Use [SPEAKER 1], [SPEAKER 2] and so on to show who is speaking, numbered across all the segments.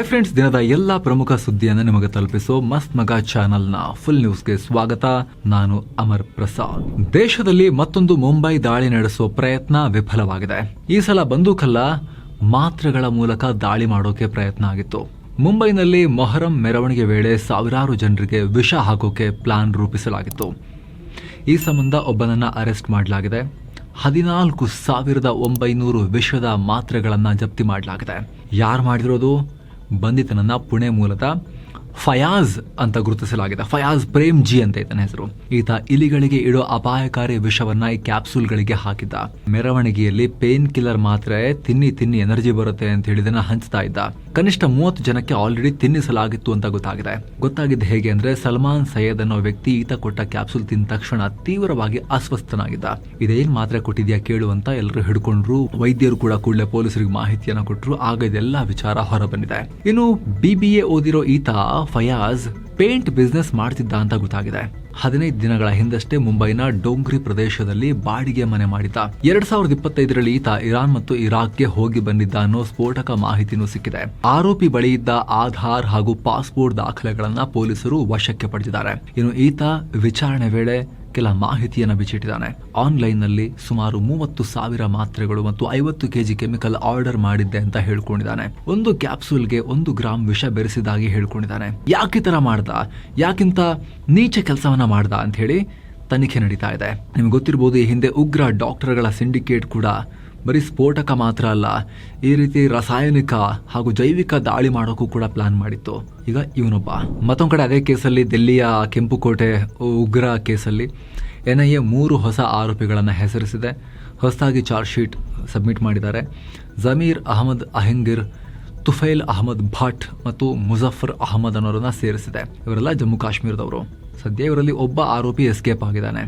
[SPEAKER 1] Friends, ದಿನದ ಎಲ್ಲಾ ಪ್ರಮುಖ ಸುದ್ದಿಯನ್ನು ನಿಮಗೆ ತಲುಪಿಸೋ ಮಸ್ತ್ ಮಗ ಚಾನೆಲ್ನ ಫುಲ್ ನ್ಯೂಸ್ಗೆ ಸ್ವಾಗತ. ನಾನು ಅಮರ್ ಪ್ರಸಾದ್. ದೇಶದಲ್ಲಿ ಮತ್ತೊಂದು ಮುಂಬೈ ದಾಳಿ ನಡೆಸುವ ಪ್ರಯತ್ನ ವಿಫಲವಾಗಿದೆ. ಈ ಸಲ ಬಂದೂಕಲ್ಲ, ಮಾತ್ರೆಗಳ ಮೂಲಕ ದಾಳಿ ಮಾಡೋಕೆ ಪ್ರಯತ್ನ ಆಗಿತ್ತು. ಮುಂಬೈನಲ್ಲಿ ಮೊಹರಂ ಮೆರವಣಿಗೆ ವೇಳೆ ಸಾವಿರಾರು ಜನರಿಗೆ ವಿಷ ಹಾಕೋಕೆ ಪ್ಲಾನ್ ರೂಪಿಸಲಾಗಿತ್ತು. ಈ ಸಂಬಂಧ ಒಬ್ಬನನ್ನ ಅರೆಸ್ಟ್ ಮಾಡಲಾಗಿದೆ. 14,900 ವಿಷದ ಮಾತ್ರೆಗಳನ್ನ ಜಪ್ತಿ ಮಾಡಲಾಗಿದೆ. ಯಾರು ಮಾಡಿರೋದು? ಬಂಧಿತನನ್ನ ಪುಣೆ ಮೂಲದ ಫಯಾಜ್ ಅಂತ ಗುರುತಿಸಲಾಗಿದೆ. ಫಯಾಜ್ ಪ್ರೇಮ್ ಜಿ ಅಂತ ಈತನ ಹೆಸರು. ಈತ ಇಲಿಗಳಿಗೆ ಇಡೋ ಅಪಾಯಕಾರಿ ವಿಷವನ್ನ ಈ ಕ್ಯಾಪ್ಸೂಲ್ಗಳಿಗೆ ಹಾಕಿದ್ದ. ಮೆರವಣಿಗೆಯಲ್ಲಿ ಪೇನ್ ಕಿಲ್ಲರ್ ಮಾತ್ರೆ ತಿನ್ನಿ ಎನರ್ಜಿ ಬರುತ್ತೆ ಅಂತ ಹೇಳಿದನ್ನ ಹಂಚ್ತಾ ಇದ್ದ. ಕನಿಷ್ಠ 30 ಜನಕ್ಕೆ ಆಲ್ರೆಡಿ ತಿನ್ನಿಸಲಾಗಿತ್ತು ಅಂತ ಗೊತ್ತಾಗಿದ್ದು ಹೇಗೆ ಅಂದ್ರೆ, ಸಲ್ಮಾನ್ ಸೈಯದ್ ಅನ್ನೋ ವ್ಯಕ್ತಿ ಈತ ಕೊಟ್ಟ ಕ್ಯಾಪ್ಸೂಲ್ ತಿಂದ ತಕ್ಷಣ ತೀವ್ರವಾಗಿ ಅಸ್ವಸ್ಥನಾಗಿದ್ದ. ಇದೇನ್ ಮಾತ್ರೆ ಕೊಟ್ಟಿದ್ಯಾ ಕೇಳು ಅಂತ ಎಲ್ಲರೂ ಹಿಡ್ಕೊಂಡ್ರು. ವೈದ್ಯರು ಕೂಡ ಕೂಡಲೇ ಪೊಲೀಸರಿಗೆ ಮಾಹಿತಿಯನ್ನ ಕೊಟ್ಟರು. ಆಗ ಇದೆಲ್ಲ ವಿಚಾರ ಹೊರ ಬಂದಿದೆ. ಇನ್ನು BBA ಓದಿರೋ ಈತ ಫಯಾಜ್ ಪೇಂಟ್ ಬಿಸ್ನೆಸ್ ಮಾಡ್ತಿದ್ದ ಅಂತ ಗೊತ್ತಾಗಿದೆ. 15 ದಿನಗಳ ಹಿಂದಷ್ಟೇ ಮುಂಬೈನ ಡೋಂಗ್ರಿ ಪ್ರದೇಶದಲ್ಲಿ ಬಾಡಿಗೆ ಮನೆ ಮಾಡಿದ್ದ. 2025ರಲ್ಲಿ ಈತ ಇರಾನ್ ಮತ್ತು ಇರಾಕ್ಗೆ ಹೋಗಿ ಬಂದಿದ್ದ ಅನ್ನೋ ಸ್ಫೋಟಕ ಮಾಹಿತಿನೂ ಸಿಕ್ಕಿದೆ. ಆರೋಪಿ ಬಳಿ ಇದ್ದ ಆಧಾರ್ ಹಾಗೂ ಪಾಸ್ಪೋರ್ಟ್ ದಾಖಲೆಗಳನ್ನ ಪೊಲೀಸರು ವಶಕ್ಕೆ ಪಡೆದಿದ್ದಾರೆ. ಇನ್ನು ಈತ ವಿಚಾರಣೆ ವೇಳೆ ಕೆಲ ಮಾಹಿತಿಯನ್ನು ಬಿಚ್ಚಿಟ್ಟಿದ್ದಾನೆ. ಆನ್ಲೈನ್ ನಲ್ಲಿ ಸುಮಾರು 30,000 ಮಾತ್ರೆಗಳು ಮತ್ತು 50 kg ಕೆಮಿಕಲ್ ಆರ್ಡರ್ ಮಾಡಿದ್ದೆ ಅಂತ ಹೇಳ್ಕೊಂಡಿದ್ದಾನೆ. ಒಂದು ಕ್ಯಾಪ್ಸೂಲ್ಗೆ 1 ಗ್ರಾಂ ವಿಷ ಬೆರೆಸಿದಾಗಿ ಹೇಳ್ಕೊಂಡಿದ್ದಾನೆ. ಯಾಕೆ ತರ ಮಾಡ್ದ, ಯಾಕಿಂತ ನೀಚ ಕೆಲಸವನ್ನ ಮಾಡ್ದ ಅಂತ ಹೇಳಿ ತನಿಖೆ ನಡೀತಾ ಇದೆ. ನಿಮ್ಗೆ ಗೊತ್ತಿರಬಹುದು, ಈ ಹಿಂದೆ ಉಗ್ರ ಡಾಕ್ಟರ್ಗಳ ಸಿಂಡಿಕೇಟ್ ಕೂಡ ಬರೀ ಸ್ಫೋಟಕ ಮಾತ್ರ ಅಲ್ಲ, ಈ ರೀತಿ ರಾಸಾಯನಿಕ ಹಾಗೂ ಜೈವಿಕ ದಾಳಿ ಮಾಡೋಕ್ಕೂ ಕೂಡ ಪ್ಲಾನ್ ಮಾಡಿತ್ತು. ಈಗ ಇವನೊಬ್ಬ. ಮತ್ತೊಂದು ಕಡೆ ಅದೇ ಕೇಸಲ್ಲಿ, ದಿಲ್ಲಿಯ ಕೆಂಪುಕೋಟೆ ಉಗ್ರ ಕೇಸಲ್ಲಿ NIA 3 ಹೊಸ ಆರೋಪಿಗಳನ್ನು ಹೆಸರಿಸಿದೆ. ಹೊಸದಾಗಿ ಚಾರ್ಜ್ ಶೀಟ್ ಸಬ್ಮಿಟ್ ಮಾಡಿದ್ದಾರೆ. ಜಮೀರ್ ಅಹಮದ್ ಅಹಂಗಿರ್, ತುಫೈಲ್ ಅಹಮದ್ ಭಟ್ ಮತ್ತು ಮುಜಫರ್ ಅಹಮದ್ ಅನ್ನೋರನ್ನ ಸೇರಿಸಿದೆ. ಇವರೆಲ್ಲ ಜಮ್ಮು ಕಾಶ್ಮೀರದವರು. ಸದ್ಯ ಇವರಲ್ಲಿ ಒಬ್ಬ ಆರೋಪಿ ಎಸ್ಕೇಪ್ ಆಗಿದ್ದಾನೆ.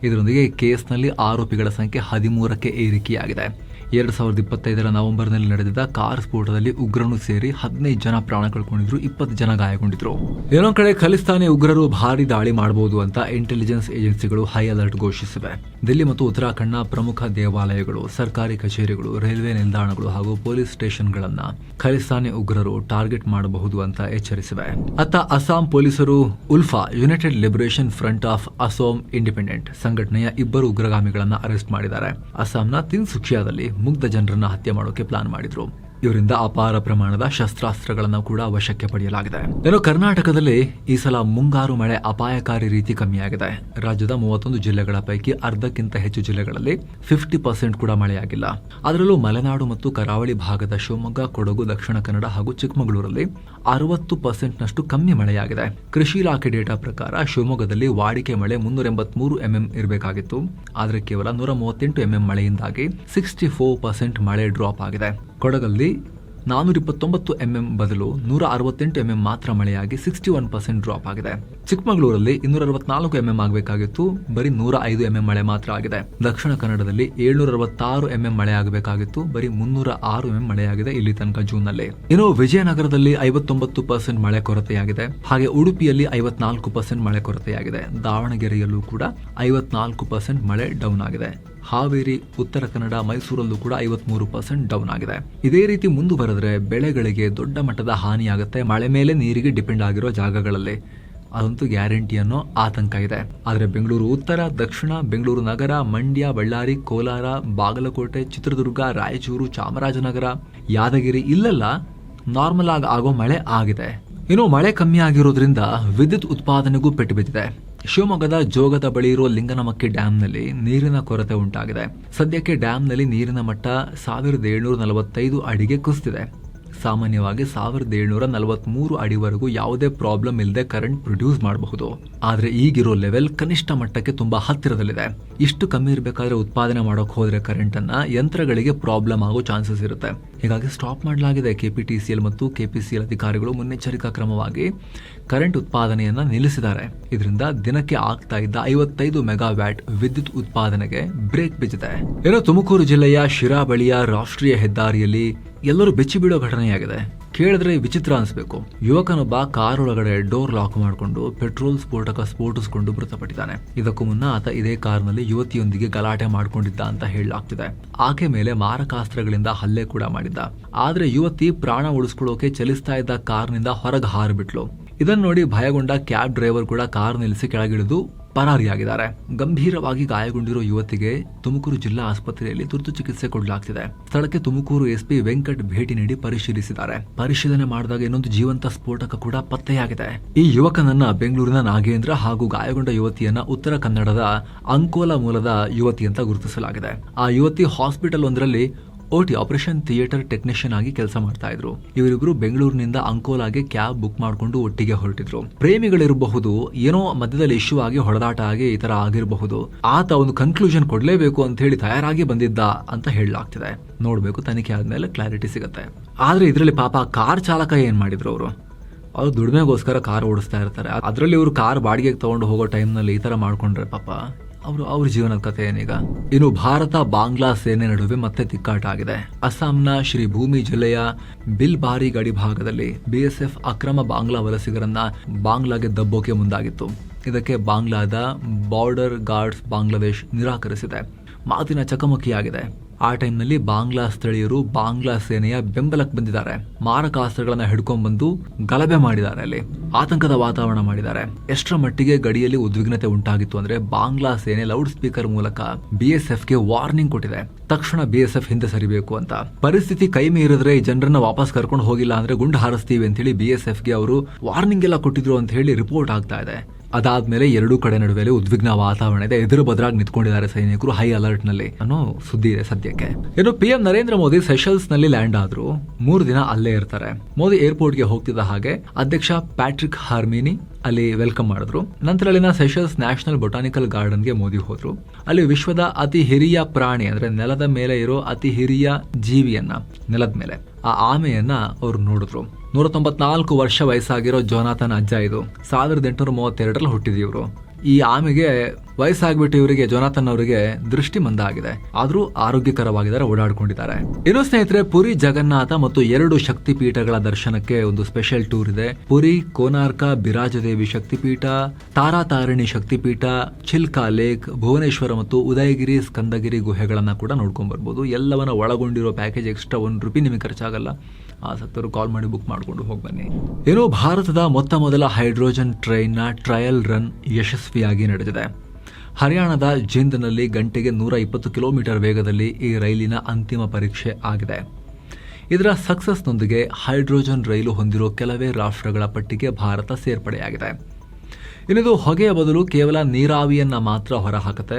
[SPEAKER 1] ಇದರೊಂದಿಗೆ ಕೇಸ್ನಲ್ಲಿ ಆರೋಪಿಗಳ ಸಂಖ್ಯೆ 13ಕ್ಕೆ ಏರಿಕೆಯಾಗಿದೆ. 2025ರ ನವೆಂಬರ್ನಲ್ಲಿ ನಡೆದಿದ್ದ ಕಾರ್ ಸ್ಫೋಟದಲ್ಲಿ ಉಗ್ರನು ಸೇರಿ 15 ಜನ ಪ್ರಾಣ ಕಳ್ಕೊಂಡಿದ್ರು, 20 ಜನ ಗಾಯಗೊಂಡಿದ್ರು. ಇನ್ನೊಂದು ಕಡೆ ಖಲಿಸ್ತಾನಿ ಉಗ್ರರು ಭಾರಿ ದಾಳಿ ಮಾಡಬಹುದು ಅಂತ ಇಂಟೆಲಿಜೆನ್ಸ್ ಏಜೆನ್ಸಿಗಳು ಹೈ ಅಲರ್ಟ್ ಘೋಷಿಸಿವೆ. ದಿಲ್ಲಿ ಮತ್ತು ಉತ್ತರಾಖಂಡ್ನ ಪ್ರಮುಖ ದೇವಾಲಯಗಳು, ಸರ್ಕಾರಿ ಕಚೇರಿಗಳು, ರೈಲ್ವೆ ನಿಲ್ದಾಣಗಳು ಹಾಗೂ ಪೊಲೀಸ್ ಸ್ಟೇಷನ್ಗಳನ್ನ ಖಲಿಸ್ತಾನಿ ಉಗ್ರರು ಟಾರ್ಗೆಟ್ ಮಾಡಬಹುದು ಅಂತ ಎಚ್ಚರಿಸಿವೆ. ಅತ್ತ ಅಸ್ಸಾಂ ಪೊಲೀಸರು ULFA united liberation front of Asom independent ಸಂಘಟನೆಯ 2 ಉಗ್ರಗಾಮಿಗಳನ್ನ ಅರೆಸ್ಟ್ ಮಾಡಿದ್ದಾರೆ. ಅಸ್ಸಾಂನ ತಿನ್ಸುಕಿಯಾದಲ್ಲಿ ಮುಗ್ಧ ಜನರನ್ನ ಹತ್ಯೆ ಮಾಡೋಕೆ ಪ್ಲಾನ್ ಮಾಡಿದ್ರು. ಇವರಿಂದ ಅಪಾರ ಪ್ರಮಾಣದ ಶಸ್ತ್ರಾಸ್ತ್ರಗಳನ್ನು ಕೂಡ ವಶಕ್ಕೆ ಪಡೆಯಲಾಗಿದೆ. ಇನ್ನು ಕರ್ನಾಟಕದಲ್ಲಿ ಈ ಸಲ ಮುಂಗಾರು ಮಳೆ ಅಪಾಯಕಾರಿ ರೀತಿ ಕಮ್ಮಿಯಾಗಿದೆ. ರಾಜ್ಯದ 31 ಜಿಲ್ಲೆಗಳ ಪೈಕಿ ಅರ್ಧಕ್ಕಿಂತ ಹೆಚ್ಚು ಜಿಲ್ಲೆಗಳಲ್ಲಿ 50% ಕೂಡ ಮಳೆಯಾಗಿಲ್ಲ. ಅದರಲ್ಲೂ ಮಲೆನಾಡು ಮತ್ತು ಕರಾವಳಿ ಭಾಗದ ಶಿವಮೊಗ್ಗ, ಕೊಡಗು, ದಕ್ಷಿಣ ಕನ್ನಡ ಹಾಗೂ ಚಿಕ್ಕಮಗಳೂರಲ್ಲಿ 60%ನಷ್ಟು ಕಮ್ಮಿ ಮಳೆಯಾಗಿದೆ. ಕೃಷಿ ಇಲಾಖೆ ಡೇಟಾ ಪ್ರಕಾರ ಶಿವಮೊಗ್ಗದಲ್ಲಿ ವಾಡಿಕೆ ಮಳೆ 383 mm ಇರಬೇಕಾಗಿತ್ತು. ಆದರೆ ಕೇವಲ 138 mm ಮಳೆಯಿಂದಾಗಿ 64% ಮಳೆ ಡ್ರಾಪ್ ಆಗಿದೆ. ಕೊಡಗಲ್ಲಿ 429 mm ಬದಲು 168 mm ಮಾತ್ರ ಮಳೆಯಾಗಿ 61% ಡ್ರಾಪ್ ಆಗಿದೆ. ಚಿಕ್ಕಮಗಳೂರಲ್ಲಿ 264 mm ಆಗಬೇಕಾಗಿತ್ತು, ಬರೀ 105 mm ಮಳೆ ಮಾತ್ರ ಆಗಿದೆ. ದಕ್ಷಿಣ ಕನ್ನಡದಲ್ಲಿ 766 mm ಮಳೆ ಆಗಬೇಕಾಗಿತ್ತು, ಬರೀ 306 mm ಮಳೆಯಾಗಿದೆ ಇಲ್ಲಿ ತನಕ ಜೂನ್ ನಲ್ಲಿ. ಇನ್ನು ವಿಜಯನಗರದಲ್ಲಿ 59% ಮಳೆ ಕೊರತೆಯಾಗಿದೆ. ಹಾಗೆ ಉಡುಪಿಯಲ್ಲಿ 54% ಮಳೆ ಕೊರತೆಯಾಗಿದೆ. ದಾವಣಗೆರೆಯಲ್ಲೂ ಕೂಡ 54% ಮಳೆ ಡೌನ್ ಆಗಿದೆ. ಹಾವೇರಿ, ಉತ್ತರ ಕನ್ನಡ, ಮೈಸೂರಲ್ಲೂ ಕೂಡ 53% ಡೌನ್ ಆಗಿದೆ. ಇದೇ ರೀತಿ ಮುಂದುವರೆದ್ರೆ ಬೆಳೆಗಳಿಗೆ ದೊಡ್ಡ ಮಟ್ಟದ ಹಾನಿಯಾಗುತ್ತೆ. ಮಳೆ ಮೇಲೆ ನೀರಿಗೆ ಡಿಪೆಂಡ್ ಆಗಿರೋ ಜಾಗಗಳಲ್ಲಿ ಅದಂತೂ ಗ್ಯಾರಂಟಿ ಅನ್ನೋ ಆತಂಕ ಇದೆ. ಆದರೆ ಬೆಂಗಳೂರು ಉತ್ತರ, ದಕ್ಷಿಣ, ಬೆಂಗಳೂರು ನಗರ, ಮಂಡ್ಯ, ಬಳ್ಳಾರಿ, ಕೋಲಾರ, ಬಾಗಲಕೋಟೆ, ಚಿತ್ರದುರ್ಗ, ರಾಯಚೂರು, ಚಾಮರಾಜನಗರ, ಯಾದಗಿರಿ ಇಲ್ಲೆಲ್ಲ ನಾರ್ಮಲ್ ಆಗೋ ಮಳೆ ಆಗಿದೆ. ಇನ್ನು ಮಳೆ ಕಮ್ಮಿ ಆಗಿರೋದ್ರಿಂದ ವಿದ್ಯುತ್ ಉತ್ಪಾದನೆಗೂ ಪೆಟ್ಟು ಬಿದ್ದಿದೆ. ಶಿವಮೊಗ್ಗದ ಜೋಗದ ಬಳಿ ಇರುವ ಲಿಂಗನಮಕ್ಕಿ ಡ್ಯಾಂನಲ್ಲಿ ನೀರಿನ ಕೊರತೆ ಉಂಟಾಗಿದೆ. ಸದ್ಯಕ್ಕೆ ಡ್ಯಾಂನಲ್ಲಿ ನೀರಿನ ಮಟ್ಟ 1745 ಅಡಿಗೆ ಕುಸಿದಿದೆ. ಸಾಮಾನ್ಯವಾಗಿ 1743 ಅಡಿವರೆಗೂ ಯಾವುದೇ ಪ್ರಾಬ್ಲಮ್ ಇಲ್ಲದೆ ಕರೆಂಟ್ ಪ್ರೊಡ್ಯೂಸ್ ಮಾಡಬಹುದು. ಆದ್ರೆ ಈಗಿರೋ ಲೆವೆಲ್ ಕನಿಷ್ಠ ಮಟ್ಟಕ್ಕೆ ತುಂಬಾ ಹತ್ತಿರದಲ್ಲಿದೆ. ಇಷ್ಟು ಕಮ್ಮಿ ಇರಬೇಕಾದ್ರೆ ಉತ್ಪಾದನೆ ಮಾಡೋಕೆ ಹೋದ್ರೆ ಕರೆಂಟ್ ಅನ್ನ ಯಂತ್ರಗಳಿಗೆ ಪ್ರಾಬ್ಲಮ್ ಆಗೋ ಚಾನ್ಸಸ್ ಇರುತ್ತೆ. ಹೀಗಾಗಿ ಸ್ಟಾಪ್ ಮಾಡಲಾಗಿದೆ. KPTCL ಮತ್ತು KPCL ಅಧಿಕಾರಿಗಳು ಮುನ್ನೆಚ್ಚರಿಕಾ ಕ್ರಮವಾಗಿ ಕರೆಂಟ್ ಉತ್ಪಾದನೆಯನ್ನ ನಿಲ್ಲಿಸಿದ್ದಾರೆ. ಇದರಿಂದ ದಿನಕ್ಕೆ ಆಗ್ತಾ ಇದ್ದ 55 ಮೆಗಾವ್ಯಾಟ್ ವಿದ್ಯುತ್ ಉತ್ಪಾದನೆಗೆ ಬ್ರೇಕ್ ಬಿದ್ದಿದೆ. ಇನ್ನು ತುಮಕೂರು ಜಿಲ್ಲೆಯ ಶಿರಾ ಬಳಿಯ ರಾಷ್ಟ್ರೀಯ ಹೆದ್ದಾರಿಯಲ್ಲಿ ಎಲ್ಲರೂ ಬೆಚ್ಚಿ ಬೀಳೋ ಘಟನೆಯಾಗಿದೆ. ಕೇಳಿದ್ರೆ ವಿಚಿತ್ರ ಅನ್ಸ್ಬೇಕು. ಯುವಕನೊಬ್ಬ ಕಾರ್ ಒಳಗಡೆ ಡೋರ್ ಲಾಕ್ ಮಾಡಿಕೊಂಡು ಪೆಟ್ರೋಲ್ ಸ್ಫೋಟಕ ಸ್ಫೋಟಿಸಿಕೊಂಡು ಮೃತಪಟ್ಟಿದ್ದಾನೆ. ಇದಕ್ಕೂ ಮುನ್ನ ಆತ ಇದೇ ಕಾರ್ನಲ್ಲಿ ಯುವತಿಯೊಂದಿಗೆ ಗಲಾಟೆ ಮಾಡಿಕೊಂಡಿದ್ದ ಅಂತ ಹೇಳಲಾಗ್ತಿದೆ. ಆಕೆ ಮೇಲೆ ಮಾರಕಾಸ್ತ್ರಗಳಿಂದ ಹಲ್ಲೆ ಕೂಡ ಮಾಡಿದ್ದ. ಆದ್ರೆ ಯುವತಿ ಪ್ರಾಣ ಉಳಿಸ್ಕೊಳ್ಳೋಕೆ ಚಲಿಸ್ತಾ ಇದ್ದ ಕಾರ್ನಿಂದ ಹೊರಗೆ ಹಾರಿಬಿಟ್ಲು. ಇದನ್ನು ನೋಡಿ ಭಯಗೊಂಡ ಕ್ಯಾಬ್ ಡ್ರೈವರ್ ಕೂಡ ಕಾರ್ ನಿಲ್ಲಿಸಿ ಕೆಳಗಿಳಿದು ಪರಾರಿಯಾಗಿದ್ದಾರೆ. ಗಂಭೀರವಾಗಿ ಗಾಯಗೊಂಡಿರೋ ಯುವತಿಗೆ ತುಮಕೂರು ಜಿಲ್ಲಾ ಆಸ್ಪತ್ರೆಯಲ್ಲಿ ತುರ್ತು ಚಿಕಿತ್ಸೆ ಕೊಡಲಾಗ್ತಿದೆ. ಸ್ಥಳಕ್ಕೆ ತುಮಕೂರು ಎಸ್ಪಿ ವೆಂಕಟ್ ಭೇಟಿ ನೀಡಿ ಪರಿಶೀಲಿಸಿದ್ದಾರೆ. ಪರಿಶೀಲನೆ ಮಾಡಿದಾಗ ಇನ್ನೊಂದು ಜೀವಂತ ಸ್ಫೋಟಕ ಕೂಡ ಪತ್ತೆಯಾಗಿದೆ. ಈ ಯುವಕನನ್ನ ಬೆಂಗಳೂರಿನ ನಾಗೇಂದ್ರ ಹಾಗೂ ಗಾಯಗೊಂಡ ಯುವತಿಯನ್ನ ಉತ್ತರ ಕನ್ನಡದ ಅಂಕೋಲಾ ಮೂಲದ ಯುವತಿ ಅಂತ ಗುರುತಿಸಲಾಗಿದೆ. ಆ ಯುವತಿ ಹಾಸ್ಪಿಟಲ್ ಒಂದರಲ್ಲಿ OT ಆಪರೇಷನ್ ಥಿಯೇಟರ್ ಟೆಕ್ನಿಷಿಯನ್ ಆಗಿ ಕೆಲಸ ಮಾಡ್ತಾ ಇದ್ರು. ಇವರಿಬ್ರು ಬೆಂಗಳೂರಿನಿಂದ ಅಂಕೋಲಾಗೆ ಕ್ಯಾಬ್ ಬುಕ್ ಮಾಡಿಕೊಂಡು ಒಟ್ಟಿಗೆ ಹೊರಟಿದ್ರು. ಪ್ರೇಮಿಗಳಿರಬಹುದು, ಏನೋ ಮಧ್ಯದಲ್ಲಿ ಇಶ್ಯೂ ಆಗಿ ಹೊಡೆದಾಟ ಆಗಿ ಈ ತರ ಆಗಿರಬಹುದು. ಆತ ಒಂದು ಕನ್ಕ್ಲೂಷನ್ ಕೊಡ್ಲೇಬೇಕು ಅಂತ ಹೇಳಿ ತಯಾರಾಗಿ ಬಂದಿದ್ದ ಅಂತ ಹೇಳಲಾಗ್ತಿದೆ. ನೋಡ್ಬೇಕು, ತನಿಖೆ ಆದ್ಮೇಲೆ ಕ್ಲಾರಿಟಿ ಸಿಗುತ್ತೆ. ಆದ್ರೆ ಇದರಲ್ಲಿ ಪಾಪ ಕಾರ್ ಚಾಲಕ ಏನ್ ಮಾಡಿದ್ರು ಅವ್ರು ದುಡಿಮೆಗೋಸ್ಕರ ಕಾರ್ ಓಡಿಸ್ತಾ ಇರ್ತಾರೆ. ಅದರಲ್ಲಿ ಇವರು ಕಾರ್ ಬಾಡಿಗೆಗೆ ತಗೊಂಡು ಹೋಗೋ ಟೈಮ್ನಲ್ಲಿ ಈ ತರ ಮಾಡ್ಕೊಂಡ್ರೆ ಪಾಪ ಅವ್ರ ಜೀವನದ ಕಥೆ ಏನೀಗ. ಇನ್ನು ಭಾರತ ಬಾಂಗ್ಲಾ ಸೇನೆ ನಡುವೆ ಮತ್ತೆ ತಿಕ್ಕಾಟ ಆಗಿದೆ. ಅಸ್ಸಾಂನ ಶ್ರೀ ಭೂಮಿ ಜಿಲ್ಲೆಯ ಬಿಲ್ಬಾರಿ ಗಡಿ ಭಾಗದಲ್ಲಿ BSF ಅಕ್ರಮ ಬಾಂಗ್ಲಾ ವಲಸಿಗರನ್ನ ಬಾಂಗ್ಲಾಗೆ ದಬ್ಬೋಕೆ ಮುಂದಾಗಿತ್ತು. ಇದಕ್ಕೆ ಬಾಂಗ್ಲಾದ ಬಾರ್ಡರ್ ಗಾರ್ಡ್ಸ್ ಬಾಂಗ್ಲಾದೇಶ್ ನಿರಾಕರಿಸಿದೆ. ಮಾತಿನ ಚಕಮಕಿಯಾಗಿದೆ. ಆ ಟೈಮ್ನಲ್ಲಿ ಬಾಂಗ್ಲಾ ಸ್ಥಳೀಯರು ಬಾಂಗ್ಲಾ ಸೇನೆಯ ಬೆಂಬಲಕ್ಕೆ ಬಂದಿದ್ದಾರೆ. ಮಾರಕಾಸ್ತ್ರಗಳನ್ನ ಹಿಡ್ಕೊಂಡ್ಬಂದು ಗಲಭೆ ಮಾಡಿದ್ದಾರೆ. ಅಲ್ಲಿ ಆತಂಕದ ವಾತಾವರಣ ಮಾಡಿದ್ದಾರೆ. ಎಷ್ಟರ ಮಟ್ಟಿಗೆ ಗಡಿಯಲ್ಲಿ ಉದ್ವಿಗ್ನತೆ ಉಂಟಾಗಿತ್ತು ಅಂದ್ರೆ ಬಾಂಗ್ಲಾ ಸೇನೆ ಲೌಡ್ ಸ್ಪೀಕರ್ ಮೂಲಕ BSFಗೆ ವಾರ್ನಿಂಗ್ ಕೊಟ್ಟಿದೆ. ತಕ್ಷಣ BSF ಹಿಂದೆ ಸರಿಬೇಕು ಅಂತ. ಪರಿಸ್ಥಿತಿ ಕೈ ಮೀರಿದ್ರೆ ಈ ಜನರನ್ನ ವಾಪಸ್ ಕರ್ಕೊಂಡು ಹೋಗಿಲ್ಲ ಅಂದ್ರೆ ಗುಂಡು ಹಾರಿಸ್ತೀವಿ ಅಂತ ಹೇಳಿ BSFಗೆ ಅವರು ವಾರ್ನಿಂಗ್ ಎಲ್ಲ ಕೊಟ್ಟಿದ್ರು ಅಂತ ಹೇಳಿ ರಿಪೋರ್ಟ್ ಆಗ್ತಾ ಇದೆ. ಅದಾದ್ಮೇಲೆ ಎರಡೂ ಕಡೆ ನಡುವೆ ಉದ್ವಿಗ್ನ ವಾತಾವರಣ ಇದೆ. ಎದುರು ಬದರಾಗಿ ನಿಂತ್ಕೊಂಡಿದ್ದಾರೆ ಸೈನಿಕರು ಹೈ ಅಲರ್ಟ್ ನಲ್ಲಿ ಅನ್ನೋ ಸುದ್ದಿ ಇದೆ ಸದ್ಯಕ್ಕೆ. ಇನ್ನು PM ನರೇಂದ್ರ ಮೋದಿ ಸೆಷಲ್ಸ್ ನಲ್ಲಿ ಲ್ಯಾಂಡ್ ಆದ್ರು. 3 ದಿನ ಅಲ್ಲೇ ಇರ್ತಾರೆ. ಮೋದಿ ಏರ್ಪೋರ್ಟ್ ಗೆ ಹೋಗ್ತಿದ್ದ ಹಾಗೆ ಅಧ್ಯಕ್ಷ ಪ್ಯಾಟ್ರಿಕ್ ಹಾರ್ಮಿನಿ ಅಲ್ಲಿ ವೆಲ್ಕಮ್ ಮಾಡಿದ್ರು. ನಂತರ ಅಲ್ಲಿನ ಸೆಷಲ್ಸ್ ನ್ಯಾಷನಲ್ ಬೊಟಾನಿಕಲ್ ಗಾರ್ಡನ್ ಗೆ ಮೋದಿ ಹೋದ್ರು. ಅಲ್ಲಿ ವಿಶ್ವದ ಅತಿ ಹಿರಿಯ ಪ್ರಾಣಿ ಅಂದ್ರೆ ನೆಲದ ಮೇಲೆ ಇರೋ ಅತಿ ಹಿರಿಯ ಜೀವಿಯನ್ನ, ನೆಲದ ಮೇಲೆ ಆ ಆಮೆಯನ್ನ ಅವ್ರು ನೋಡಿದ್ರು. 194 ವರ್ಷ ವಯಸ್ಸಾಗಿರೋ ಜೋನಾಥನ್ ಅಜ್ಜ ಇದು. 1832 ಹುಟ್ಟಿದ ಇವರು. ಈ ಆಮೆಗೆ ವಯಸ್ಸಾಗ್ಬಿಟ್ಟು ಇವರಿಗೆ, ಜೋನಾಥನ್ ಅವರಿಗೆ ದೃಷ್ಟಿ ಮಂದ ಆಗಿದೆ. ಆದ್ರೂ ಆರೋಗ್ಯಕರವಾಗಿದ್ದಾರೆ, ಓಡಾಡ್ಕೊಂಡಿದ್ದಾರೆ. ಇನ್ನು ಸ್ನೇಹಿತರೆ, ಪುರಿ ಜಗನ್ನಾಥ ಮತ್ತು 2 ಶಕ್ತಿಪೀಠಗಳ ದರ್ಶನಕ್ಕೆ ಒಂದು ಸ್ಪೆಷಲ್ ಟೂರ್ ಇದೆ. ಪುರಿ ಕೋನಾರ್ಕ ಬಿರಾಜದೇವಿ ಶಕ್ತಿಪೀಠ, ತಾರಾತಾರಿಣಿ ಶಕ್ತಿಪೀಠ, ಚಿಲ್ಕಾ ಲೇಕ್, ಭುವನೇಶ್ವರ ಮತ್ತು ಉದಯಗಿರಿ ಸ್ಕಂದಗಿರಿ ಗುಹೆಗಳನ್ನ ಕೂಡ ನೋಡ್ಕೊಂಡ್ ಬರ್ಬೋದು. ಎಲ್ಲವನ್ನ ಒಳಗೊಂಡಿರೋ ಪ್ಯಾಕೇಜ್ ಎಕ್ಸ್ಟ್ರಾ ₹1 ನಿಮಗೆ ಖರ್ಚಾಗಲ್ಲ. ಆಸಕ್ತರು ಕಾಲ್ ಮಾಡಿ ಬುಕ್ ಮಾಡಿಕೊಂಡು ಹೋಗಿ ಬನ್ನಿ. ಇನ್ನು ಭಾರತದ ಮೊದಲ ಹೈಡ್ರೋಜನ್ ಟ್ರೈನ್ ನ ಟ್ರಯಲ್ ರನ್ ಯಶಸ್ವಿಯಾಗಿ ನಡೆದಿದೆ. ಹರಿಯಾಣದ ಜಿಂದ್ನಲ್ಲಿ ಗಂಟೆಗೆ 120 ಕಿಲೋಮೀಟರ್ ವೇಗದಲ್ಲಿ ಈ ರೈಲಿನ ಅಂತಿಮ ಪರೀಕ್ಷೆ ಆಗಿದೆ. ಇದರ ಸಕ್ಸಸ್ನೊಂದಿಗೆ ಹೈಡ್ರೋಜನ್ ರೈಲು ಹೊಂದಿರೋ ಕೆಲವೇ ರಾಷ್ಟ್ರಗಳ ಪಟ್ಟಿಗೆ ಭಾರತ ಸೇರ್ಪಡೆಯಾಗಿದೆ. ಇನ್ನಿದು ಹೊಗೆಯ ಬದಲು ಕೇವಲ ನೀರಾವಿಯನ್ನ ಮಾತ್ರ ಹೊರಹಾಕುತ್ತೆ.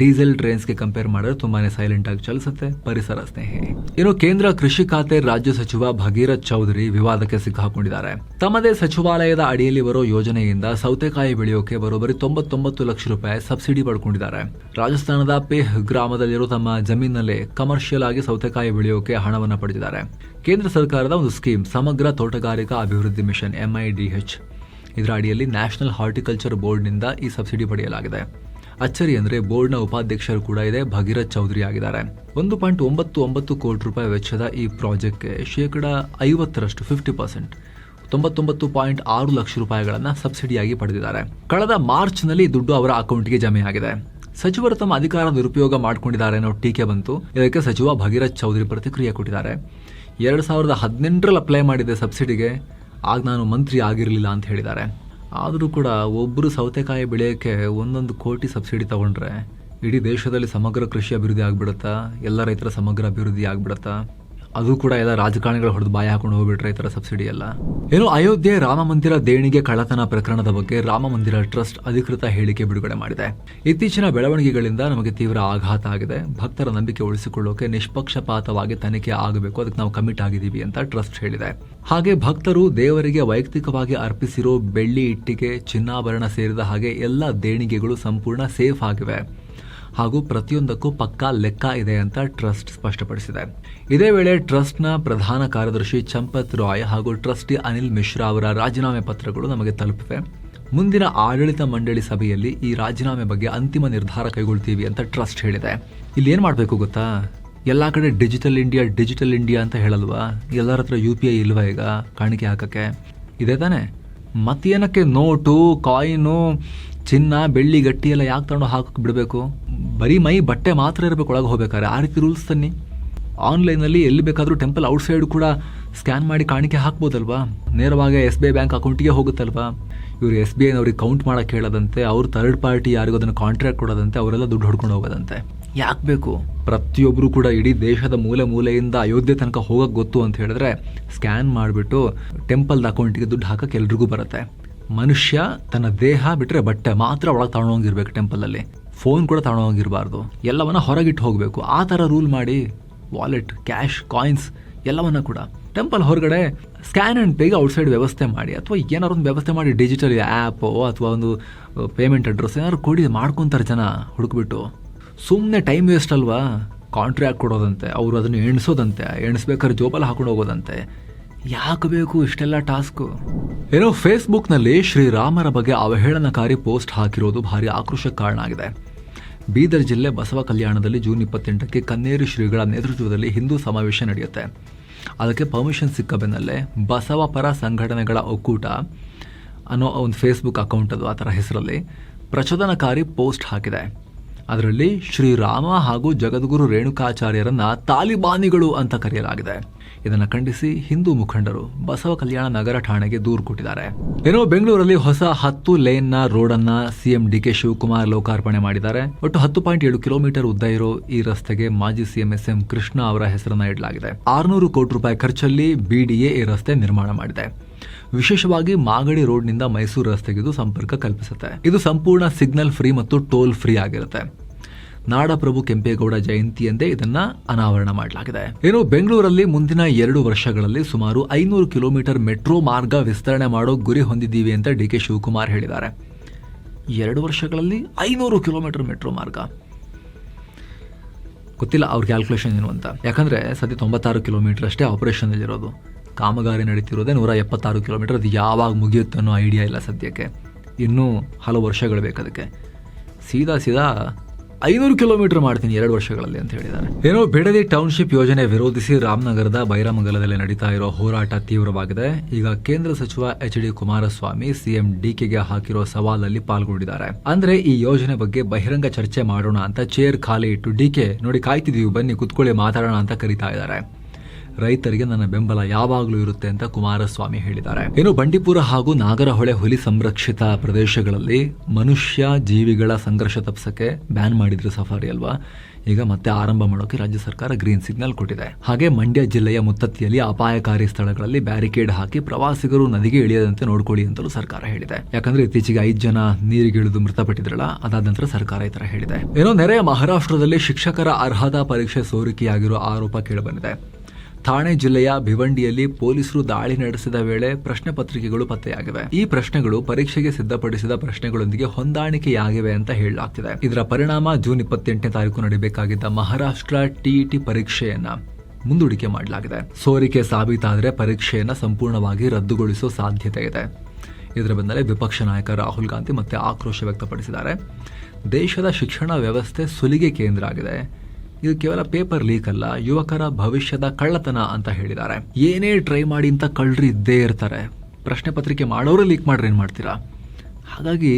[SPEAKER 1] ಡೀಸೆಲ್ ಟ್ರೈನ್ಸ್ಗೆ ಕಂಪೇರ್ ಮಾಡಿದ್ರೆ ತುಂಬಾನೇ ಸೈಲೆಂಟ್ ಆಗಿ ಚಲಿಸುತ್ತೆ, ಪರಿಸರ ಸ್ನೇಹಿ. ಇನ್ನು ಕೇಂದ್ರ ಕೃಷಿ ಖಾತೆ ರಾಜ್ಯ ಸಚಿವ ಭಗೀರಥ್ ಚೌಧರಿ ವಿವಾದಕ್ಕೆ ಸಿಕ್ಕಾಕೊಂಡಿದ್ದಾರೆ. ತಮ್ಮದೇ ಸಚಿವಾಲಯದ ಅಡಿಯಲ್ಲಿ ಬರೋ ಯೋಜನೆಯಿಂದ ಸೌತೆಕಾಯಿ ಬೆಳೆಯೋಕೆ ಬರೋಬ್ಬರಿ 99 ಲಕ್ಷ ರೂಪಾಯಿ ಸಬ್ಸಿಡಿ ಪಡ್ಕೊಂಡಿದ್ದಾರೆ. ರಾಜಸ್ಥಾನದ ಪೇಹ್ ಗ್ರಾಮದಲ್ಲಿರೋ ತಮ್ಮ ಜಮೀನಲ್ಲೇ ಕಮರ್ಷಿಯಲ್ ಆಗಿ ಸೌತೆಕಾಯಿ ಬೆಳೆಯೋಕೆ ಹಣವನ್ನು ಪಡೆದಿದ್ದಾರೆ. ಕೇಂದ್ರ ಸರ್ಕಾರದ ಒಂದು ಸ್ಕೀಮ್ ಸಮಗ್ರ ತೋಟಗಾರಿಕಾ ಅಭಿವೃದ್ಧಿ ಮಿಷನ್ MIDH. ಇದರ ಅಡಿಯಲ್ಲಿ ನ್ಯಾಷನಲ್ ಹಾರ್ಟಿಕಲ್ಚರ್ ಬೋರ್ಡ್ನಿಂದ ಈ ಸಬ್ಸಿಡಿ ಪಡೆಯಲಾಗಿದೆ. ಅಚ್ಚರಿ ಅಂದರೆ ಬೋರ್ಡ್ನ ಉಪಾಧ್ಯಕ್ಷರು ಕೂಡ ಇದೆ, ಭಗೀರಥ್ ಚೌಧರಿ ಆಗಿದ್ದಾರೆ. 1.99 ಕೋಟಿ ರೂಪಾಯಿ ವೆಚ್ಚದ ಈ ಪ್ರಾಜೆಕ್ಟ್ಗೆ 50% 50% 99.6 ಲಕ್ಷ ರೂಪಾಯಿಗಳನ್ನು ಸಬ್ಸಿಡಿಯಾಗಿ ಪಡೆದಿದ್ದಾರೆ. ಕಳೆದ ಮಾರ್ಚ್ನಲ್ಲಿ ದುಡ್ಡು ಅವರ ಅಕೌಂಟ್ಗೆ ಜಮೆ ಆಗಿದೆ. ಸಚಿವರು ತಮ್ಮ ಅಧಿಕಾರ ದುರುಪಯೋಗ ಮಾಡಿಕೊಂಡಿದ್ದಾರೆ ಅನ್ನೋ ಟೀಕೆ ಬಂತು. ಇದಕ್ಕೆ ಸಚಿವ ಭಗೀರಥ್ ಚೌಧರಿ ಪ್ರತಿಕ್ರಿಯೆ ಕೊಟ್ಟಿದ್ದಾರೆ. 2018ರಲ್ಲಿ ಅಪ್ಲೈ ಮಾಡಿದೆ ಸಬ್ಸಿಡಿಗೆ, ಆಗ ನಾನು ಮಂತ್ರಿ ಆಗಿರಲಿಲ್ಲ ಅಂತ ಹೇಳಿದ್ದಾರೆ. ಆದರೂ ಕೂಡ ಒಬ್ಬರು ಸೌತೆಕಾಯಿ ಬೆಳೆಯೋಕ್ಕೆ 1 ಕೋಟಿ ಸಬ್ಸಿಡಿ ತಗೊಂಡ್ರೆ ಇಡೀ ದೇಶದಲ್ಲಿ ಸಮಗ್ರ ಕೃಷಿ ಅಭಿವೃದ್ಧಿ ಆಗ್ಬಿಡುತ್ತಾ? ಎಲ್ಲ ರೈತರ ಸಮಗ್ರ ಅಭಿವೃದ್ಧಿ ಆಗ್ಬಿಡುತ್ತಾ? ಅದು ಕೂಡ ಎಲ್ಲ ರಾಜಕಾರಣಿಗಳು ಹೊಡೆದು ಬಾಯಿ ಹಾಕೊಂಡು ಹೋಗ್ಬಿಟ್ರೆ ಈ ಥರ ಸಬ್ಸಿಡಿ ಎಲ್ಲ. ಏನು, ಅಯೋಧ್ಯೆ ರಾಮ ಮಂದಿರ ದೇಣಿಗೆ ಕಳ್ಳತನ ಪ್ರಕರಣದ ಬಗ್ಗೆ ರಾಮ ಮಂದಿರ ಟ್ರಸ್ಟ್ ಅಧಿಕೃತ ಹೇಳಿಕೆ ಬಿಡುಗಡೆ ಮಾಡಿದೆ. ಇತ್ತೀಚಿನ ಬೆಳವಣಿಗೆಗಳಿಂದ ನಮಗೆ ತೀವ್ರ ಆಘಾತ ಆಗಿದೆ. ಭಕ್ತರ ನಂಬಿಕೆ ಉಳಿಸಿಕೊಳ್ಳೋಕೆ ನಿಷ್ಪಕ್ಷಪಾತವಾಗಿ ತನಿಖೆ ಆಗಬೇಕು, ಅದಕ್ಕೆ ನಾವು ಕಮಿಟ್ ಆಗಿದ್ದೀವಿ ಅಂತ ಟ್ರಸ್ಟ್ ಹೇಳಿದೆ. ಹಾಗೆ ಭಕ್ತರು ದೇವರಿಗೆ ವೈಯಕ್ತಿಕವಾಗಿ ಅರ್ಪಿಸಿರೋ ಬೆಳ್ಳಿ, ಇಟ್ಟಿಗೆ, ಚಿನ್ನಾಭರಣ ಸೇರಿದ ಹಾಗೆ ಎಲ್ಲ ದೇಣಿಗೆಗಳು ಸಂಪೂರ್ಣ ಸೇಫ್ ಆಗಿವೆ ಹಾಗೂ ಪ್ರತಿಯೊಂದಕ್ಕೂ ಪಕ್ಕಾ ಲೆಕ್ಕ ಇದೆ ಅಂತ ಟ್ರಸ್ಟ್ ಸ್ಪಷ್ಟಪಡಿಸಿದೆ. ಇದೇ ವೇಳೆ ಟ್ರಸ್ಟ್ನ ಪ್ರಧಾನ ಕಾರ್ಯದರ್ಶಿ ಚಂಪತ್ ರಾಯ್ ಹಾಗೂ ಟ್ರಸ್ಟಿ ಅನಿಲ್ ಮಿಶ್ರಾ ಅವರ ರಾಜೀನಾಮೆ ಪತ್ರಗಳು ನಮಗೆ ತಲುಪಿವೆ. ಮುಂದಿನ ಆಡಳಿತ ಮಂಡಳಿ ಸಭೆಯಲ್ಲಿ ಈ ರಾಜೀನಾಮೆ ಬಗ್ಗೆ ಅಂತಿಮ ನಿರ್ಧಾರ ಕೈಗೊಳ್ತೀವಿ ಅಂತ ಟ್ರಸ್ಟ್ ಹೇಳಿದೆ. ಇಲ್ಲಿ ಏನ್ ಮಾಡಬೇಕು ಗೊತ್ತಾ? ಎಲ್ಲ ಕಡೆ ಡಿಜಿಟಲ್ ಇಂಡಿಯಾ ಅಂತ ಹೇಳಲ್ವಾ? ಎಲ್ಲರ ಹತ್ರ UPI ಇಲ್ವಾ ಈಗ ಕಾಣಿಕೆ ಹಾಕಕ್ಕೆ? ಇದೆ ತಾನೆ. ಮತ್ತೇನಕ್ಕೆ ನೋಟು, ಕಾಯಿನು, ಚಿನ್ನ, ಬೆಳ್ಳಿ, ಗಟ್ಟಿ ಎಲ್ಲ ಯಾಕೆ ತಗೊಂಡು ಹಾಕಕ್ಕೆ ಬಿಡಬೇಕು? ಬರೀ ಬಟ್ಟೆ ಮಾತ್ರ ಇರಬೇಕು ಒಳಗೆ ಹೋಗ್ಬೇಕಾದ್ರೆ. ಆ ರೀತಿ ರೂಲ್ಸ್ ತನ್ನಿ. ಆನ್ಲೈನಲ್ಲಿ ಎಲ್ಲಿ ಬೇಕಾದರೂ ಟೆಂಪಲ್ ಔಟ್ಸೈಡ್ ಕೂಡ ಸ್ಕ್ಯಾನ್ ಮಾಡಿ ಕಾಣಿಕೆ ಹಾಕ್ಬೋದಲ್ವಾ? ನೇರವಾಗಿ SBI ಬ್ಯಾಂಕ್ ಅಕೌಂಟಿಗೆ ಹೋಗುತ್ತಲ್ವಾ? ಇವರು SBI ಅವ್ರಿಗೆ ಕೌಂಟ್ ಮಾಡೋಕ್ಕೆ ಹೇಳೋದಂತೆ, ಅವ್ರು ಥರ್ಡ್ ಪಾರ್ಟಿ ಯಾರಿಗೂ ಅದನ್ನು ಕಾಂಟ್ರಾಕ್ಟ್ ಕೊಡೋದಂತೆ, ಅವರೆಲ್ಲ ದುಡ್ಡು ಹೊಡ್ಕೊಂಡು ಹೋಗೋದಂತೆ. ಯಾಕೆ ಬೇಕು? ಪ್ರತಿಯೊಬ್ಬರು ಕೂಡ ಇಡೀ ದೇಶದ ಮೂಲೆಯಿಂದ ಅಯೋಧ್ಯೆ ತನಕ ಹೋಗಕ್ಕೆ ಗೊತ್ತು ಅಂತ ಹೇಳಿದ್ರೆ ಸ್ಕ್ಯಾನ್ ಮಾಡಿಬಿಟ್ಟು ಟೆಂಪಲ್ದ ಅಕೌಂಟಿಗೆ ದುಡ್ಡು ಹಾಕಕ್ಕೆ ಎಲ್ರಿಗೂ ಬರುತ್ತೆ. ಮನುಷ್ಯ ತನ್ನ ದೇಹ ಬಿಟ್ಟರೆ ಬಟ್ಟೆ ಮಾತ್ರ ಒಳಗೆ ತಗೊಂಡೋಗಿರ್ಬೇಕು ಟೆಂಪಲಲ್ಲಿ. ಫೋನ್ ಕೂಡ ತಗೊಂಡೋಗಿರಬಾರ್ದು. ಎಲ್ಲವನ್ನ ಹೊರಗಿಟ್ಟು ಹೋಗಬೇಕು. ಆ ಥರ ರೂಲ್ ಮಾಡಿ ವಾಲೆಟ್, ಕ್ಯಾಶ್, ಕಾಯಿನ್ಸ್ ಎಲ್ಲವನ್ನ ಕೂಡ ಟೆಂಪಲ್ ಹೊರಗಡೆ ಸ್ಕ್ಯಾನ್ ಆ್ಯಂಡ್ ಪೇಗೆ ಔಟ್ಸೈಡ್ ವ್ಯವಸ್ಥೆ ಮಾಡಿ, ಅಥವಾ ಏನಾದ್ರು ಒಂದು ವ್ಯವಸ್ಥೆ ಮಾಡಿ, ಡಿಜಿಟಲ್ ಆ್ಯಪು ಅಥವಾ ಒಂದು ಪೇಮೆಂಟ್ ಅಡ್ರೆಸ್ ಏನಾದ್ರು ಕೊಡಿ, ಮಾಡ್ಕೊತಾರೆ ಜನ ಹುಡುಕ್ಬಿಟ್ಟು. ಸುಮ್ಮನೆ ಟೈಮ್ ವೇಸ್ಟ್ ಅಲ್ವಾ? ಕಾಂಟ್ರಾಕ್ಟ್ ಕೊಡೋದಂತೆ, ಅವರು ಅದನ್ನು ಎಣಿಸೋದಂತೆ, ಎಣಿಸ್ಬೇಕಾದ್ರೆ ಜೋಬಲ್ಲಿ ಹಾಕೊಂಡು ಹೋಗೋದಂತೆ. ಯಾಕೆ ಬೇಕು ಇಷ್ಟೆಲ್ಲ ಟಾಸ್ಕು? ಏನೋ ಫೇಸ್ಬುಕ್ನಲ್ಲಿ ಶ್ರೀರಾಮರ ಬಗ್ಗೆ ಅವಹೇಳನಕಾರಿ ಪೋಸ್ಟ್ ಹಾಕಿರೋದು ಭಾರಿ ಆಕ್ರೋಶಕ್ಕೆ ಕಾರಣ ಆಗಿದೆ. ಬೀದರ್ ಜಿಲ್ಲೆ ಬಸವ ಕಲ್ಯಾಣದಲ್ಲಿ ಜೂನ್ 28ಕ್ಕೆ ಕನ್ನೇರು ಶ್ರೀಗಳ ನೇತೃತ್ವದಲ್ಲಿ ಹಿಂದೂ ಸಮಾವೇಶ ನಡೆಯುತ್ತೆ. ಅದಕ್ಕೆ ಪರ್ಮಿಷನ್ ಸಿಕ್ಕ ಬೆನ್ನಲ್ಲೇ ಬಸವ ಪರ ಸಂಘಟನೆಗಳ ಒಕ್ಕೂಟ ಅನ್ನೋ ಒಂದು ಫೇಸ್ಬುಕ್ ಅಕೌಂಟ್ ಅದು, ಆ ಥರ ಹೆಸರಲ್ಲಿ ಪ್ರಚೋದನಕಾರಿ ಪೋಸ್ಟ್ ಹಾಕಿದೆ. ಅದರಲ್ಲಿ ಶ್ರೀರಾಮ ಹಾಗೂ ಜಗದ್ಗುರು ರೇಣುಕಾಚಾರ್ಯರನ್ನ ತಾಲಿಬಾನಿಗಳು ಅಂತ ಕರೆಯಲಾಗಿದೆ. ಇದನ್ನು ಖಂಡಿಸಿ ಹಿಂದೂ ಮುಖಂಡರು ಬಸವ ಕಲ್ಯಾಣ ನಗರ ಠಾಣೆಗೆ ದೂರು ಕೊಟ್ಟಿದ್ದಾರೆ. ಏನೋ ಬೆಂಗಳೂರಲ್ಲಿ ಹೊಸ 10 ಲೇನ್ನ ರೋಡನ್ನ CM DK ಶಿವಕುಮಾರ್ ಲೋಕಾರ್ಪಣೆ ಮಾಡಿದ್ದಾರೆ. ಒಟ್ಟು 10.7 ಕಿಲೋಮೀಟರ್ ಉದ್ದ ಇರೋ ಈ ರಸ್ತೆಗೆ ಮಾಜಿ CM SM ಕೃಷ್ಣ ಅವರ ಹೆಸರನ್ನ ಇಡಲಾಗಿದೆ. 600 ಕೋಟಿ ರೂಪಾಯಿ ಖರ್ಚಲ್ಲಿ BDA ಈ ರಸ್ತೆ ನಿರ್ಮಾಣ ಮಾಡಿದೆ. ವಿಶೇಷವಾಗಿ ಮಾಗಡಿ ರೋಡ್ನಿಂದ ಮೈಸೂರು ರಸ್ತೆಗೆ ಇದು ಸಂಪರ್ಕ ಕಲ್ಪಿಸುತ್ತೆ. ಇದು ಸಂಪೂರ್ಣ ಸಿಗ್ನಲ್ ಫ್ರೀ ಮತ್ತು ಟೋಲ್ ಫ್ರೀ ಆಗಿರುತ್ತೆ. ನಾಡಪ್ರಭು ಕೆಂಪೇಗೌಡ ಜಯಂತಿಯಂದೇ ಇದನ್ನ ಅನಾವರಣ ಮಾಡಲಾಗಿದೆ. ಏನು ಬೆಂಗಳೂರಲ್ಲಿ ಮುಂದಿನ 2 ವರ್ಷಗಳಲ್ಲಿ ಸುಮಾರು 500 ಕಿಲೋಮೀಟರ್ ಮೆಟ್ರೋ ಮಾರ್ಗ ವಿಸ್ತರಣೆ ಮಾಡೋ ಗುರಿ ಹೊಂದಿದ್ದೀವಿ ಅಂತ DK ಶಿವಕುಮಾರ್ ಹೇಳಿದ್ದಾರೆ. 2 ವರ್ಷಗಳಲ್ಲಿ 500 ಕಿಲೋಮೀಟರ್ ಮೆಟ್ರೋ ಮಾರ್ಗ. ಗೊತ್ತಿಲ್ಲ ಅವ್ರ ಕ್ಯಾಲ್ಕುಲೇಷನ್ ಏನು ಅಂತ. ಯಾಕಂದ್ರೆ ಸದ್ಯ 96 ಕಿಲೋಮೀಟರ್ ಅಷ್ಟೇ ಆಪರೇಷನ್ ಇರೋದು. ಕಾಮಗಾರಿ ನಡೀತಿರೋದೇ 176 ಕಿಲೋಮೀಟರ್. ಅದು ಯಾವಾಗ ಮುಗಿಯುತ್ತೆ ಅನ್ನೋ ಐಡಿಯಾ ಇಲ್ಲ ಸದ್ಯಕ್ಕೆ. ಇನ್ನೂ ಹಲವು ವರ್ಷಗಳು ಬೇಕದಕ್ಕೆ. ಸೀದಾ 500 ಕಿಲೋಮೀಟರ್ ಮಾಡ್ತೀನಿ 2 ವರ್ಷಗಳಲ್ಲಿ ಅಂತ ಹೇಳಿದ್ದಾರೆ. ಏನೋ ಬಿಡದಿ ಟೌನ್ಶಿಪ್ ಯೋಜನೆ ವಿರೋಧಿಸಿ ರಾಮನಗರದ ಬೈರಮಂಗಲದಲ್ಲಿ ನಡೀತಾ ಇರೋ ಹೋರಾಟ ತೀವ್ರವಾಗಿದೆ. ಈಗ ಕೇಂದ್ರ ಸಚಿವ HD ಕುಮಾರಸ್ವಾಮಿ CM DKಗೆ ಹಾಕಿರೋ ಸವಾಲಲ್ಲಿ ಪಾಲ್ಗೊಂಡಿದ್ದಾರೆ. ಅಂದ್ರೆ ಈ ಯೋಜನೆ ಬಗ್ಗೆ ಬಹಿರಂಗ ಚರ್ಚೆ ಮಾಡೋಣ ಅಂತ ಚೇರ್ ಖಾಲಿ ಇಟ್ಟು DK ನೋಡಿ ಕಾಯ್ತಿದೀವಿ, ಬನ್ನಿ ಕುತ್ಕೊಳ್ಳಿ ಮಾತಾಡೋಣ ಅಂತ ಕರೀತಾ ಇದ್ದಾರೆ. ರೈತರಿಗೆ ನನ್ನ ಬೆಂಬಲ ಯಾವಾಗಲೂ ಇರುತ್ತೆ ಅಂತ ಕುಮಾರಸ್ವಾಮಿ ಹೇಳಿದ್ದಾರೆ. ಇನ್ನು ಬಂಡೀಪುರ ಹಾಗೂ ನಾಗರಹೊಳೆ ಹುಲಿ ಸಂರಕ್ಷಿತ ಪ್ರದೇಶಗಳಲ್ಲಿ ಮನುಷ್ಯ ಜೀವಿಗಳ ಸಂಘರ್ಷ ತಪ್ಪಿಸಕ್ಕೆ ಬ್ಯಾನ್ ಮಾಡಿದ್ರು ಸಫಾರಿ ಅಲ್ವಾ? ಈಗ ಮತ್ತೆ ಆರಂಭ ಮಾಡೋಕೆ ರಾಜ್ಯ ಸರ್ಕಾರ ಗ್ರೀನ್ ಸಿಗ್ನಲ್ ಕೊಟ್ಟಿದೆ. ಹಾಗೆ ಮಂಡ್ಯ ಜಿಲ್ಲೆಯ ಮುತ್ತತ್ತಿಯಲ್ಲಿ ಅಪಾಯಕಾರಿ ಸ್ಥಳಗಳಲ್ಲಿ ಬ್ಯಾರಿಕೇಡ್ ಹಾಕಿ ಪ್ರವಾಸಿಗರು ನದಿಗೆ ಇಳಿಯದಂತೆ ನೋಡ್ಕೊಳ್ಳಿ ಅಂತಲೂ ಸರ್ಕಾರ ಹೇಳಿದೆ. ಯಾಕಂದ್ರೆ ಇತ್ತೀಚೆಗೆ 5 ಜನ ನೀರಿಗಿಳಿದು ಮೃತಪಟ್ಟಿದ್ರಲ್ಲ, ಅದಾದ ನಂತರ ಸರ್ಕಾರ ಈ ತರ ಹೇಳಿದೆ. ಏನೋ ನೆರೆಯ ಮಹಾರಾಷ್ಟ್ರದಲ್ಲಿ ಶಿಕ್ಷಕರ ಅರ್ಹತಾ ಪರೀಕ್ಷೆ ಸೋರಿಕೆಯಾಗಿರೋ ಆರೋಪ ಕೇಳಿಬಂದಿದೆ. ಥಾಣೆ ಜಿಲ್ಲೆಯ ಭಿವಂಡಿಯಲ್ಲಿ ಪೊಲೀಸರು ದಾಳಿ ನಡೆಸಿದ ವೇಳೆ ಪ್ರಶ್ನೆ ಪತ್ರಿಕೆಗಳು ಪತ್ತೆಯಾಗಿವೆ. ಈ ಪ್ರಶ್ನೆಗಳು ಪರೀಕ್ಷೆಗೆ ಸಿದ್ಧಪಡಿಸಿದ ಪ್ರಶ್ನೆಗಳೊಂದಿಗೆ ಹೊಂದಾಣಿಕೆಯಾಗಿವೆ ಅಂತ ಹೇಳಲಾಗ್ತಿದೆ. ಇದರ ಪರಿಣಾಮ ಜೂನ್ 28ನೇ ತಾರೀಕು ನಡೆಯಬೇಕಾಗಿದ್ದ ಮಹಾರಾಷ್ಟ್ರ TET ಪರೀಕ್ಷೆಯನ್ನ ಮುಂದೂಡಿಕೆ ಮಾಡಲಾಗಿದೆ. ಸೋರಿಕೆ ಸಾಬೀತಾದರೆ ಪರೀಕ್ಷೆಯನ್ನ ಸಂಪೂರ್ಣವಾಗಿ ರದ್ದುಗೊಳಿಸುವ ಸಾಧ್ಯತೆ ಇದೆ. ಇದರ ಬೆನ್ನಲ್ಲೇ ವಿಪಕ್ಷ ನಾಯಕ ರಾಹುಲ್ ಗಾಂಧಿ ಮತ್ತೆ ಆಕ್ರೋಶ ವ್ಯಕ್ತಪಡಿಸಿದ್ದಾರೆ. ದೇಶದ ಶಿಕ್ಷಣ ವ್ಯವಸ್ಥೆ ಸುಲಿಗೆ ಕೇಂದ್ರ ಆಗಿದೆ. ಇದು ಕೇವಲ ಪೇಪರ್ ಲೀಕ್ ಅಲ್ಲ, ಯುವಕರ ಭವಿಷ್ಯದ ಕಳ್ಳತನ ಅಂತ ಹೇಳಿದ್ದಾರೆ. ಏನೇ ಟ್ರೈ ಮಾಡಿ ಅಂತ ಕಳ್ಳರು ಇದ್ದೇ ಇರ್ತಾರೆ. ಪ್ರಶ್ನೆ ಪತ್ರಿಕೆ ಮಾಡೋರು ಲೀಕ್ ಮಾಡ್ರೆ ಏನು ಮಾಡ್ತೀರಾ? ಹಾಗಾಗಿ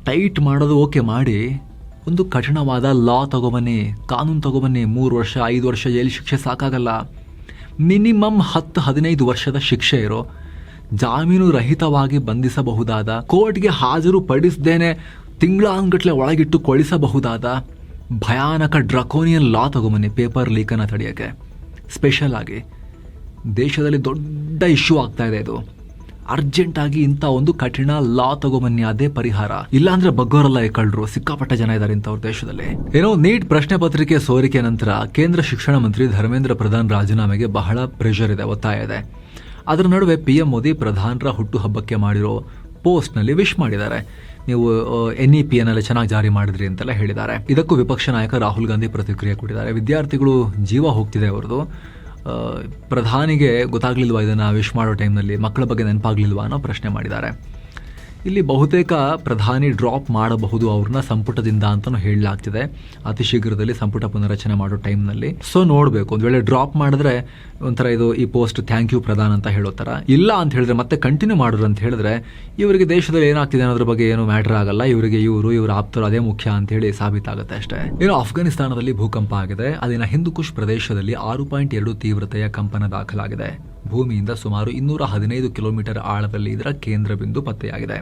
[SPEAKER 1] ಟೈಟ್ ಮಾಡೋದು ಓಕೆ ಮಾಡಿ, ಒಂದು ಕಠಿಣವಾದ ಲಾ ತಗೊಬನ್ನಿ, ಕಾನೂನು ತಗೊಬನ್ನಿ. 3 ವರ್ಷ 5 ವರ್ಷ ಜೈಲು ಶಿಕ್ಷೆ ಸಾಕಾಗಲ್ಲ. ಮಿನಿಮಮ್ 10-15 ವರ್ಷದ ಶಿಕ್ಷೆ ಇರೋ, ಜಾಮೀನು ರಹಿತವಾಗಿ ಬಂಧಿಸಬಹುದಾದ, ಕೋರ್ಟ್ಗೆ ಹಾಜರು ಪಡಿಸದೇನೆ ತಿಂಗಳಾನ್ಗಟ್ಲೆ ಒಳಗಿಟ್ಟು ಕೊಳಿಸಬಹುದಾದ ಭಯಾನಕ ಡ್ರಕೋನಿಯನ್ ಲಾ ತಗೊಂಬನ್ನಿ ಪೇಪರ್ ಲೀಕನ್ನು ತಡೆಯೋಕ್ಕೆ. ಸ್ಪೆಷಲ್ ಆಗಿ ದೇಶದಲ್ಲಿ ದೊಡ್ಡ ಇಶ್ಯೂ ಆಗ್ತಾ ಇದೆ ಇದು. ಅರ್ಜೆಂಟಾಗಿ ಇಂಥ ಒಂದು ಕಠಿಣ ಲಾ ತಗೊಂಬನ್ನಿ, ಅದೇ ಪರಿಹಾರ. ಇಲ್ಲಾಂದ್ರೆ ಬಗ್ಗೋರಲ್ಲ ಈ ಕಳ್ಳರು. ಸಿಕ್ಕಾಪಟ್ಟೆ ಜನ ಇದ್ದಾರೆ ಇಂಥವ್ರ ದೇಶದಲ್ಲಿ. ಏನೋ ನೀಟ್ ಪ್ರಶ್ನೆ ಪತ್ರಿಕೆ ಸೋರಿಕೆ ನಂತರ ಕೇಂದ್ರ ಶಿಕ್ಷಣ ಮಂತ್ರಿ ಧರ್ಮೇಂದ್ರ ಪ್ರಧಾನ್ ರಾಜೀನಾಮೆಗೆ ಬಹಳ ಪ್ರೆಷರ್ ಇದೆ, ಒತ್ತಾಯ ಇದೆ. ಅದರ ನಡುವೆ PM ಮೋದಿ ಪ್ರಧಾನರ ಹುಟ್ಟುಹಬ್ಬಕ್ಕೆ ಮಾಡಿರೋ ಪೋಸ್ಟ್ನಲ್ಲಿ ವಿಶ್ ಮಾಡಿದ್ದಾರೆ. ನೀವು NEP-ನಲ್ಲಿ ಚೆನ್ನಾಗಿ ಜಾರಿ ಮಾಡಿದ್ರಿ ಅಂತೆಲ್ಲ ಹೇಳಿದ್ದಾರೆ. ಇದಕ್ಕೂ ವಿಪಕ್ಷ ನಾಯಕ ರಾಹುಲ್ ಗಾಂಧಿ ಪ್ರತಿಕ್ರಿಯೆ ಕೊಟ್ಟಿದ್ದಾರೆ. ವಿದ್ಯಾರ್ಥಿಗಳು ಜೀವ ಹೋಗ್ತಿದೆ ಅವ್ರದ್ದು. ಪ್ರಧಾನಿಗೆ ಗೊತ್ತಾಗ್ಲಿಲ್ವಾ ಇದನ್ನ ವಿಶ್ ಮಾಡೋ ಟೈಮ್ನಲ್ಲಿ? ಮಕ್ಕಳ ಬಗ್ಗೆ ನೆನಪಾಗ್ಲಿಲ್ವಾ ಅನ್ನೋ ಪ್ರಶ್ನೆ ಮಾಡಿದ್ದಾರೆ. ಇಲ್ಲಿ ಬಹುತೇಕ ಪ್ರಧಾನಿ ಡ್ರಾಪ್ ಮಾಡಬಹುದು ಅವ್ರನ್ನ ಸಂಪುಟದಿಂದ ಅಂತಾನು ಹೇಳಲಾಗ್ತಿದೆ ಅತಿ ಶೀಘ್ರದಲ್ಲಿ ಸಂಪುಟ ಪುನರಚನೆ ಮಾಡೋ ಟೈಮ್ನಲ್ಲಿ. ಸೊ ನೋಡ್ಬೇಕು, ಒಂದ್ ವೇಳೆ ಡ್ರಾಪ್ ಮಾಡಿದ್ರೆ ಒಂಥರ ಇದು ಈ ಪೋಸ್ಟ್ ಥ್ಯಾಂಕ್ ಯು ಪ್ರಧಾನ್ ಅಂತ ಹೇಳೋ ತರ, ಇಲ್ಲ ಅಂತ ಹೇಳಿದ್ರೆ ಮತ್ತೆ ಕಂಟಿನ್ಯೂ ಮಾಡೋರು ಅಂತ ಹೇಳಿದ್ರೆ ಇವರಿಗೆ ದೇಶದಲ್ಲಿ ಏನಾಗ್ತಿದೆ ಅನ್ನೋದ್ರ ಬಗ್ಗೆ ಏನು ಮ್ಯಾಟರ್ ಆಗಲ್ಲ, ಇವರಿಗೆ ಇವರ ಆಪ್ತರು ಅದೇ ಮುಖ್ಯ ಅಂತ ಹೇಳಿ ಸಾಬೀತಾಗುತ್ತೆ ಅಷ್ಟೇ. ಇನ್ನು ಅಫ್ಘಾನಿಸ್ತಾನದಲ್ಲಿ ಭೂಕಂಪ ಆಗಿದೆ. ಅಲ್ಲಿನ ಹಿಂದೂಕುಷ್ ಪ್ರದೇಶದಲ್ಲಿ 6.2 ತೀವ್ರತೆಯ ಕಂಪನ ದಾಖಲಾಗಿದೆ. ಭೂಮಿಯಿಂದ ಸುಮಾರು 215 ಕಿಲೋಮೀಟರ್ ಆಳದಲ್ಲಿ ಇದರ ಕೇಂದ್ರ ಬಿಂದು ಪತ್ತೆಯಾಗಿದೆ.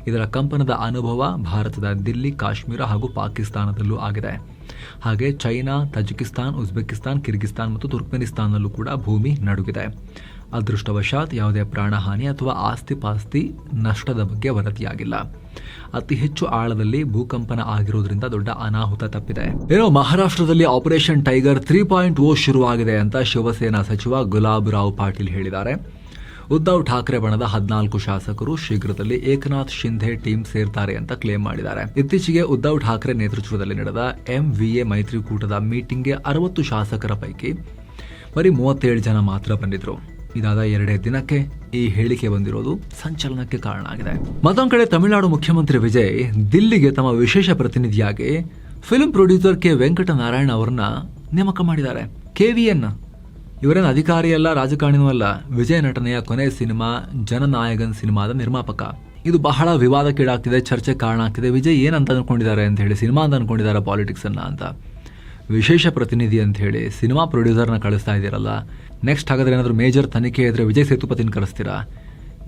[SPEAKER 1] ಇದರ ಕಂಪನದ ಅನುಭವ ಭಾರತದ ದಿಲ್ಲಿ, ಕಾಶ್ಮೀರ ಹಾಗೂ ಪಾಕಿಸ್ತಾನದಲ್ಲೂ ಆಗಿದೆ. ಹಾಗೆ ಚೈನಾ, ತಜಿಕಿಸ್ತಾನ್, ಉಜ್ಬೆಕಿಸ್ತಾನ್, ಕಿರ್ಗಿಸ್ತಾನ್ ಮತ್ತು ತುರ್ಕ್ಮೆನಿಸ್ತಾನ್ನಲ್ಲೂ ಕೂಡ ಭೂಮಿ ನಡುಗಿದೆ. ಅದೃಷ್ಟವಶಾತ್ ಯಾವುದೇ ಪ್ರಾಣಹಾನಿ ಅಥವಾ ಆಸ್ತಿ-ಪಾಸ್ತಿ ನಷ್ಟದ ಬಗ್ಗೆ ವರದಿಯಾಗಿಲ್ಲ. ಅತಿ ಹೆಚ್ಚು ಆಳದಲ್ಲಿ ಭೂಕಂಪನ ಆಗಿರೋದ್ರಿಂದ ದೊಡ್ಡ ಅನಾಹುತ ತಪ್ಪಿದೆ. ಏನೋ ಮಹಾರಾಷ್ಟ್ರದಲ್ಲಿ ಆಪರೇಷನ್ ಟೈಗರ್ 3.0 ಶುರುವಾಗಿದೆ ಅಂತ ಶಿವಸೇನಾ ಸಚಿವ ಗುಲಾಬ್ ರಾವ್ ಪಾಟೀಲ್ ಹೇಳಿದ್ದಾರೆ. ಉದ್ಧವ್ ಠಾಕ್ರೆ ಬಣದ 14 ಶಾಸಕರು ಶೀಘ್ರದಲ್ಲಿ ಏಕನಾಥ್ ಶಿಂಧೆ ಟೀಮ್ ಸೇರ್ತಾರೆ ಅಂತ ಕ್ಲೇಮ್ ಮಾಡಿದ್ದಾರೆ. ಇತ್ತೀಚೆಗೆ ಉದ್ಧವ್ ಠಾಕ್ರೆ ನೇತೃತ್ವದಲ್ಲಿ ನಡೆದ MVA ಮೈತ್ರಿಕೂಟದ ಮೀಟಿಂಗ್ಗೆ 60 ಶಾಸಕರ ಪೈಕಿ ಬರೀ 37 ಜನ ಮಾತ್ರ ಬಂದಿದ್ರು. ಇದಾದ 2 ದಿನಕ್ಕೆ ಈ ಹೇಳಿಕೆ ಬಂದಿರೋದು ಸಂಚಲನಕ್ಕೆ ಕಾರಣ ಆಗಿದೆ. ಮತ್ತೊಂದು ಕಡೆ ತಮಿಳುನಾಡು ಮುಖ್ಯಮಂತ್ರಿ ವಿಜಯ್ ದಿಲ್ಲಿಗೆ ತಮ್ಮ ವಿಶೇಷ ಪ್ರತಿನಿಧಿಯಾಗಿ ಫಿಲ್ಮ್ ಪ್ರೊಡ್ಯೂಸರ್ ಕೆ ವೆಂಕಟನಾರಾಯಣ ಅವರನ್ನ ನೇಮಕ ಮಾಡಿದ್ದಾರೆ. KVN ಇವರೇನು ಅಧಿಕಾರಿಯಲ್ಲ, ರಾಜಕಾರಣಿನೂ ಅಲ್ಲ. ವಿಜಯ್ ನಟನೆಯ ಕೊನೆ ಸಿನಿಮಾ ಜನನಾಯಕನ್ ಸಿನಿಮಾದ ನಿರ್ಮಾಪಕ. ಇದು ಬಹಳ ವಿವಾದಕ್ಕೀಡಾಗ್ತಿದೆ, ಚರ್ಚೆ ಕಾರಣ ಆಗ್ತಿದೆ. ವಿಜಯ್ ಏನಂತ ಅನ್ಕೊಂಡಿದ್ದಾರೆ ಅಂತ ಹೇಳಿ, ಸಿನಿಮಾ ಅಂತ ಅನ್ಕೊಂಡಿದ್ದಾರೆ ಪಾಲಿಟಿಕ್ಸ್ ಅನ್ನ ಅಂತ. ವಿಶೇಷ ಪ್ರತಿನಿಧಿ ಅಂತ ಹೇಳಿ ಸಿನಿಮಾ ಪ್ರೊಡ್ಯೂಸರ್ನ ಕಳಿಸ್ತಾ ಇದ್ದೀರಲ್ಲ, ನೆಕ್ಸ್ಟ್ ಹಾಗಾದ್ರೆ ಏನಾದರೂ ಮೇಜರ್ ತನಿಖೆ ಇದ್ರೆ ವಿಜಯ್ ಸೇತುಪತಿನ ಕಳಿಸ್ತೀರಾ?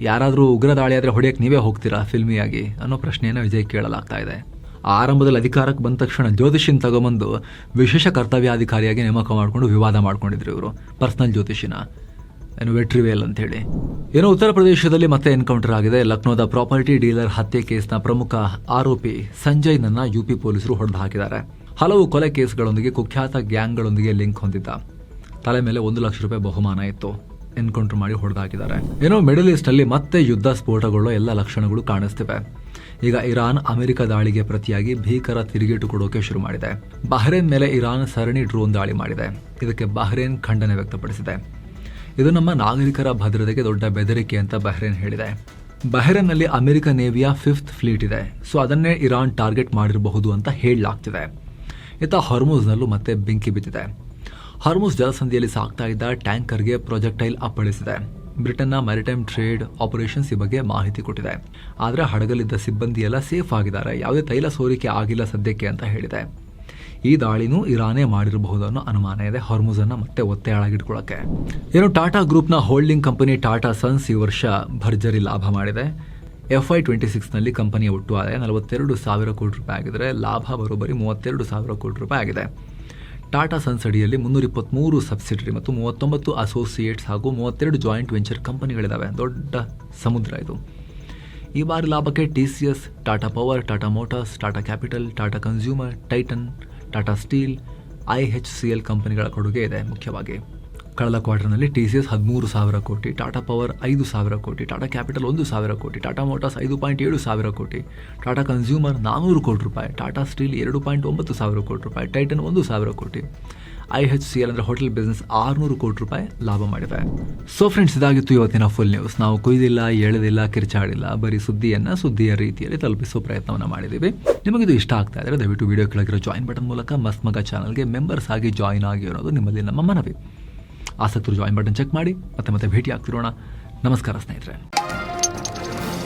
[SPEAKER 1] ಯಾರಾದರೂ ಉಗ್ರ ದಾಳಿ ಆದರೆ ಹೊಡೆಯಕ್ಕೆ ನೀವೇ ಹೋಗ್ತೀರಾ ಫಿಲ್ಮಿಯಾಗಿ ಅನ್ನೋ ಪ್ರಶ್ನೆಯನ್ನು ವಿಜಯ್ ಕೇಳಲಾಗ್ತಾ ಇದೆ. ಆರಂಭದಲ್ಲಿ ಅಧಿಕಾರಕ್ಕೆ ಬಂದ ತಕ್ಷಣ ಜ್ಯೋತಿಷಿನ ತಗೊಂಬಂದು ವಿಶೇಷ ಕರ್ತವ್ಯಾಧಿಕಾರಿಯಾಗಿ ನೇಮಕ ಮಾಡಿಕೊಂಡು ವಿವಾದ ಮಾಡ್ಕೊಂಡಿದ್ರು ಇವರು, ಪರ್ಸನಲ್ ಜ್ಯೋತಿಷಿನ, ಏನು ವೆಟ್ರಿವೇಲ್ ಅಂತ ಹೇಳಿ. ಏನೋ ಉತ್ತರ ಪ್ರದೇಶದಲ್ಲಿ ಮತ್ತೆ ಎನ್ಕೌಂಟರ್ ಆಗಿದೆ. ಲಕ್ನೋದ ಪ್ರಾಪರ್ಟಿ ಡೀಲರ್ ಹತ್ಯೆ ಕೇಸ್ನ ಪ್ರಮುಖ ಆರೋಪಿ ಸಂಜಯ್ನನ್ನ UP ಪೊಲೀಸರು ಹೊಡೆದು ಹಾಕಿದ್ದಾರೆ. ಹಲವು ಕೊಲೆ ಕೇಸ್ಗಳೊಂದಿಗೆ ಕುಖ್ಯಾತ ಗ್ಯಾಂಗ್ಗಳೊಂದಿಗೆ ಲಿಂಕ್ ಹೊಂದಿದ್ದ. ತಲೆ ಮೇಲೆ 1 ಲಕ್ಷ ರೂಪಾಯಿ ಬಹುಮಾನ ಇತ್ತು. ಎನ್ಕೌಂಟರ್ ಮಾಡಿ ಹೊಡೆದು ಹಾಕಿದ್ದಾರೆ. ಏನೋ ಮಿಡಲ್ ಈಸ್ಟ್ ಅಲ್ಲಿ ಮತ್ತೆ ಯುದ್ಧ ಸ್ಫೋಟಗೊಳ್ಳೋ ಎಲ್ಲ ಲಕ್ಷಣಗಳು ಕಾಣಿಸ್ತಿವೆ. ಈಗ ಇರಾನ್ ಅಮೆರಿಕ ದಾಳಿಗೆ ಪ್ರತಿಯಾಗಿ ಭೀಕರ ತಿರುಗೇಟು ಕೊಡೋಕೆ ಶುರು ಮಾಡಿದೆ. ಬಹ್ರೇನ್ ಮೇಲೆ ಇರಾನ್ ಸರಣಿ ಡ್ರೋನ್ ದಾಳಿ ಮಾಡಿದೆ. ಇದಕ್ಕೆ ಬಹ್ರೇನ್ ಖಂಡನೆ ವ್ಯಕ್ತಪಡಿಸಿದೆ. ಇದು ನಮ್ಮ ನಾಗರಿಕರ ಭದ್ರತೆಗೆ ದೊಡ್ಡ ಬೆದರಿಕೆ ಅಂತ ಬಹ್ರೇನ್ ಹೇಳಿದೆ. ಬಹ್ರೇನ್ನಲ್ಲಿ ಅಮೆರಿಕ ನೇವಿಯ 5th ಫ್ಲೀಟ್ ಇದೆ. ಸೊ ಅದನ್ನೇ ಇರಾನ್ ಟಾರ್ಗೆಟ್ ಮಾಡಿರಬಹುದು ಅಂತ ಹೇಳಲಾಗ್ತಿದೆ. ಇತ್ತ ಹಾರ್ಮುಜ್ನಲ್ಲೂ ಮತ್ತೆ ಬೆಂಕಿ ಬಿದ್ದಿದೆ. ಹಾರ್ಮುಜ್ ಜಲಸಂಧಿಯಲ್ಲಿ ಸಾಗ್ತಾ ಇದ್ದ ಟ್ಯಾಂಕರ್ಗೆ ಪ್ರೊಜೆಕ್ಟೈಲ್ ಅಪ್ಪಳಿಸಿದೆ. ಬ್ರಿಟನ್ನ ಮ್ಯಾರಿಟೈಮ್ ಟ್ರೇಡ್ ಆಪರೇಷನ್ಸ್ ಈ ಬಗ್ಗೆ ಮಾಹಿತಿ ಕೊಟ್ಟಿದೆ. ಆದರೆ ಹಡಗಲಿದ್ದ ಸಿಬ್ಬಂದಿ ಎಲ್ಲ ಸೇಫ್ ಆಗಿದ್ದಾರೆ, ಯಾವುದೇ ತೈಲ ಸೋರಿಕೆ ಆಗಿಲ್ಲ ಸದ್ಯಕ್ಕೆ ಅಂತ ಹೇಳಿದೆ. ಈ ದಾಳಿನೂ ಇರಾನೇ ಮಾಡಿರಬಹುದು ಅನ್ನೋ ಅನುಮಾನ ಇದೆ ಹಾರ್ಮುಜ್ ಅನ್ನ ಮತ್ತೆ ಒತ್ತೆಯಾಳಾಗಿಟ್ಕೊಳ್ಳಕ್ಕೆ. ಏನು ಟಾಟಾ ಗ್ರೂಪ್ನ ಹೋಲ್ಡಿಂಗ್ ಕಂಪನಿ ಟಾಟಾ ಸನ್ಸ್ ಈ ವರ್ಷ ಭರ್ಜರಿ ಲಾಭ ಮಾಡಿದೆ. FY26ನಲ್ಲಿ ಕಂಪನಿಯ ಒಟ್ಟು ಆದಾಯ 42,000 ಕೋಟಿ ರೂಪಾಯಿ ಆಗಿದ್ರೆ ಲಾಭ ಬರೋಬ್ಬರಿ 32,000 ಕೋಟಿ ರೂಪಾಯಿ ಆಗಿದೆ. ಟಾಟಾ ಸನ್ಸ್ ಅಡಿಯಲ್ಲಿ 323 ಸಬ್ಸಿಡರಿ ಮತ್ತು 39 ಅಸೋಸಿಯೇಟ್ಸ್ ಹಾಗೂ 32 ಜಾಯಿಂಟ್ ವೆಂಚರ್ ಕಂಪನಿಗಳಿದ್ದಾವೆ. ದೊಡ್ಡ ಸಮುದ್ರ ಇದು. ಈ ಬಾರಿ ಲಾಭಕ್ಕೆ TCS, Tata power, Tata motors, Tata capital, Tata consumer, tighten, Tata steel, IHCL ಕಂಪನಿಗಳ ಕೊಡುಗೆ ಇದೆ. ಮುಖ್ಯವಾಗಿ ಕಳೆದ ಕ್ವಾರ್ಟರ್ನಲ್ಲಿ TCS 13,000 ಕೋಟಿ, ಟಾಟಾ ಪವರ್ 5,000 ಕೋಟಿ, ಟಾಟಾ ಕ್ಯಾಪಿಟಲ್ 1,000 ಕೋಟಿ, ಟಾಟಾ ಮೋಟಾರ್ಸ್ 5.7 ಸಾವಿರ ಕೋಟಿ, ಟಾಟಾ ಕನ್ಸ್ಯೂಮರ್ 400 ಕೋಟಿ ರೂಪಾಯಿ, ಟಾಟಾ ಸ್ಟೀಲ್ 2.9 ಸಾವಿರ ಕೋಟಿ ರೂಪಾಯಿ, ಟೈಟನ್ 1,000 ಕೋಟಿ, IHCL ಅಂದರೆ ಹೋಟೆಲ್ ಬಿಸ್ನೆಸ್ 600 ಕೋಟಿ ರೂಪಾಯಿ ಲಾಭ ಮಾಡಿದೆ. ಸೊ ಫ್ರೆಂಡ್ಸ್, ಇದಾಗಿತ್ತು ಇವತ್ತಿನ ಫುಲ್ ನ್ಯೂಸ್. ನಾವು ಕೊಯ್ದಿಲ್ಲ, ಎಳೆದಿಲ್ಲ, ಕಿರ್ಚಾಡಿಲ್ಲ, ಬರೀ ಸುದ್ದಿಯ ರೀತಿಯಲ್ಲಿ ತಲುಪಿಸೋ ಪ್ರಯತ್ನವನ್ನು ಮಾಡಿದ್ದೀವಿ. ನಿಮಗಿದು ಇಷ್ಟ ಆಗ್ತಾ ಇದ್ದರೆ ದಯವಿಟ್ಟು ವಿಡಿಯೋ ಕೆಳಗಿರೋ ಜಾಯಿನ್ ಬಟನ್ ಮೂಲಕ ಮಸ್ತ್ ಮಗ ಚಾನಲ್ಗೆ ಮೆಂಬರ್ಸ್ ಆಗಿ ಜಾಯಿನ್ ಆಗಿರೋದು ನಿಮ್ಮಲ್ಲಿ ನಮ್ಮ ಮನವಿ. ಆಸಕ್ತರು ಜಾಯಿನ್ ಬಟನ್ ಚೆಕ್ ಮಾಡಿ ಮತ್ತೆ ಭೇಟಿ ಆಗ್ತಿರೋಣ. ನಮಸ್ಕಾರ ಸ್ನೇಹಿತರೆ.